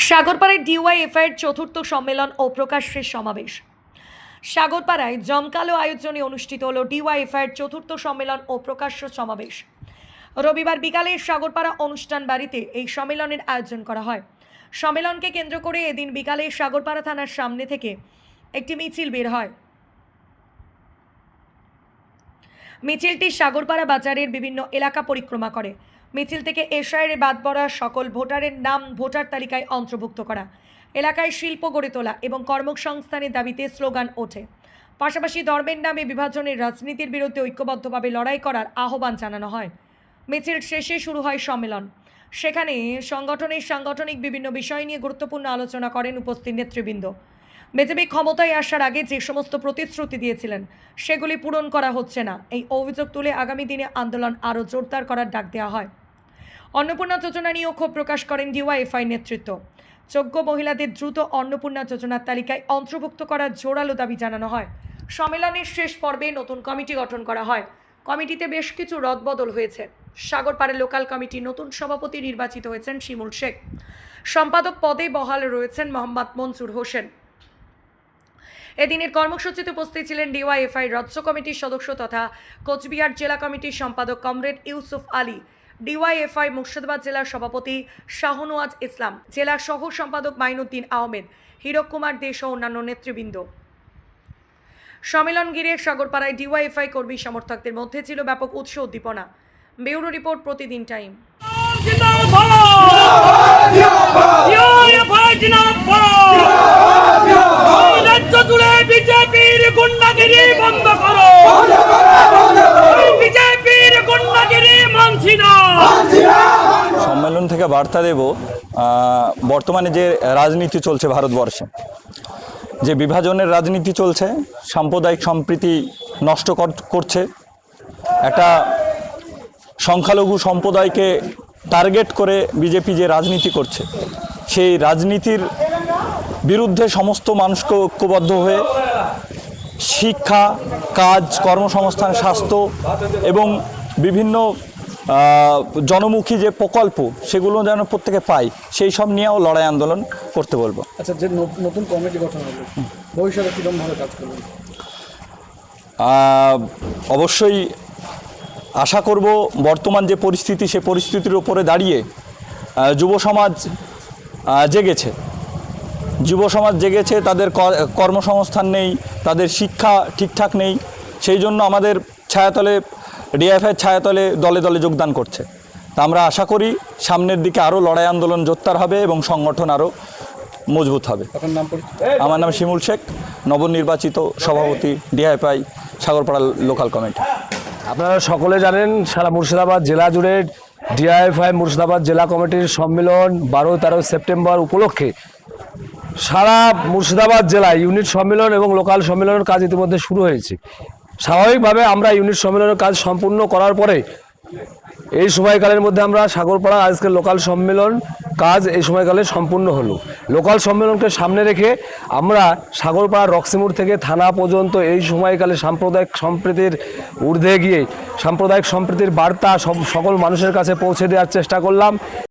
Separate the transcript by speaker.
Speaker 1: সাগরপাড়ায় ডিওয়াইএফআইয়ের চতুর্থ সম্মেলন ও প্রকাশ্যের সমাবেশ। সাগরপাড়ায় জমকালো আয়োজনে অনুষ্ঠিত হল ডিওয়াইএফআইয়ের চতুর্থ সম্মেলন ও প্রকাশ্য সমাবেশ। রবিবার বিকালে সাগরপাড়া অনুষ্ঠান বাড়িতে এই সম্মেলনের আয়োজন করা হয়। সম্মেলনকে কেন্দ্র করে এদিন বিকালে সাগরপাড়া থানার সামনে থেকে একটি মিছিল বের হয়। মিছিলটি সাগরপাড়া বাজারের বিভিন্ন এলাকা পরিক্রমা করে। মিছিল থেকে এশায়ারে বাদ পড়া সকল ভোটারের নাম ভোটার তালিকায় অন্তর্ভুক্ত করা, এলাকায় শিল্প গড়ে তোলা এবং কর্মসংস্থানের দাবিতে স্লোগান ওঠে। পাশাপাশি ধর্মের নামে বিভাজনের রাজনীতির বিরুদ্ধে ঐক্যবদ্ধভাবে লড়াই করার আহ্বান জানানো হয়। মিছিল শেষে শুরু হয় সম্মেলন। সেখানে সাংগঠনিক বিভিন্ন বিষয় নিয়ে গুরুত্বপূর্ণ আলোচনা করেন উপস্থিত নেতৃবৃন্দ। বিজেপি ক্ষমতায় আসার আগে যে সমস্ত প্রতিশ্রুতি দিয়েছিলেন সেগুলি পূরণ করা হচ্ছে না, এই অভিযোগ তুলে আগামী দিনে আন্দোলন আরও জোরদার করার ডাক দেওয়া হয়। অন্নপূর্ণা যোজনা নিয়েও ক্ষোভ প্রকাশ করেন ডিওয়াইএফআই নেতৃত্ব। যোগ্য মহিলাদের দ্রুত অন্নপূর্ণা যোজনার তালিকায় অন্তর্ভুক্ত করার জোরালো দাবি জানানো হয়। সম্মেলনের শেষ পর্বে নতুন কমিটি গঠন করা হয়। কমিটিতে বেশ কিছু রদবদল হয়েছে। সাগরপাড়া লোকাল কমিটির নতুন সভাপতি নির্বাচিত হয়েছেন শিমুল শেখ। সম্পাদক পদে বহাল রয়েছেন মোহাম্মদ মনসুর হোসেন। এদিনের কর্মসূচিতে উপস্থিত ছিলেন ডিওয়াইএফআই রাজ্য কমিটির সদস্য তথা কোচবিহার জেলা কমিটির সম্পাদক কমরেড ইউসুফ আলী, ডিওয়াইএফআই মুর্শিদাবাদ জেলার সভাপতি শাহনওয়াজ ইসলাম, জেলা সহ সম্পাদক মাইনুদ্দিন আহমেদ, হীরক কুমার দে সহ অন্যান্য নেতৃবৃন্দ। সম্মেলন ঘিরে সাগরপাড়ায় ডিওয়াইএফআই কর্মী সমর্থকদের মধ্যে ছিল ব্যাপক উৎসাহ উদ্দীপনা। ব্যুরো রিপোর্ট, প্রতিদিন টাইম।
Speaker 2: সম্মেলন থেকে বার্তা দেব, বর্তমানে যে রাজনীতি চলছে ভারতবর্ষে, যে বিভাজনের রাজনীতি চলছে, সাম্প্রদায়িক সম্প্রীতি নষ্ট করছে, একটা সংখ্যালঘু সম্প্রদায়কে টার্গেট করে বিজেপি যে রাজনীতি করছে, সেই রাজনীতির বিরুদ্ধে সমস্ত মানুষকে ঐক্যবদ্ধ হয়ে শিক্ষা, কাজ, কর্মসংস্থান, স্বাস্থ্য এবং বিভিন্ন জনমুখী যে প্রকল্প সেগুলো যেন প্রত্যেকে পায়, সেই সব নিয়েও লড়াই আন্দোলন করতে বলবো।
Speaker 3: আচ্ছা, যে নতুন কমিটি গঠন হবে, ভবিষ্যতে কীরকমভাবে কাজ করবে?
Speaker 2: অবশ্যই আশা করব বর্তমান যে পরিস্থিতি, সে পরিস্থিতির উপরে দাঁড়িয়ে যুব সমাজ জেগেছে, তাদের কর্মসংস্থান নেই, তাদের শিক্ষা ঠিকঠাক নেই। সেই জন্য আমাদের ছায়াতলে, ডিওয়াইএফআইয়ের ছায়াতলে দলে দলে যোগদান করছে। তা আমরা আশা করি সামনের দিকে আরও লড়াই আন্দোলন জোরদার হবে এবং সংগঠন আরও মজবুত হবে। আমার নাম শিমুল শেখ, নবনির্বাচিত সভাপতি ডিওয়াইএফআই সাগরপাড়া লোকাল কমিটি।
Speaker 3: আপনারা সকলে জানেন, সারা মুর্শিদাবাদ জেলা জুড়ে ডিওয়াইএফআই মুর্শিদাবাদ জেলা কমিটির সম্মেলন 12-13 সেপ্টেম্বর উপলক্ষে সারা মুর্শিদাবাদ জেলায় ইউনিট সম্মেলন এবং লোকাল সম্মেলনের কাজ ইতিমধ্যে শুরু হয়েছে। স্বাভাবিকভাবে আমরা ইউনিট সম্মেলনের কাজ সম্পূর্ণ করার পরে এই সময়কালের মধ্যে আমরা সাগরপাড়া আজকে লোকাল সম্মেলন কাজ এই সময়কালে সম্পূর্ণ হলো। লোকাল সম্মেলনকে সামনে রেখে আমরা সাগরপাড়া রক্সিমুড় থেকে থানা পর্যন্ত এই সময়কালে সাম্প্রদায়িক সম্প্রীতির ঊর্ধ্বে গিয়ে সাম্প্রদায়িক সম্প্রীতির বার্তা সকল মানুষের কাছে পৌঁছে দেওয়ার চেষ্টা করলাম।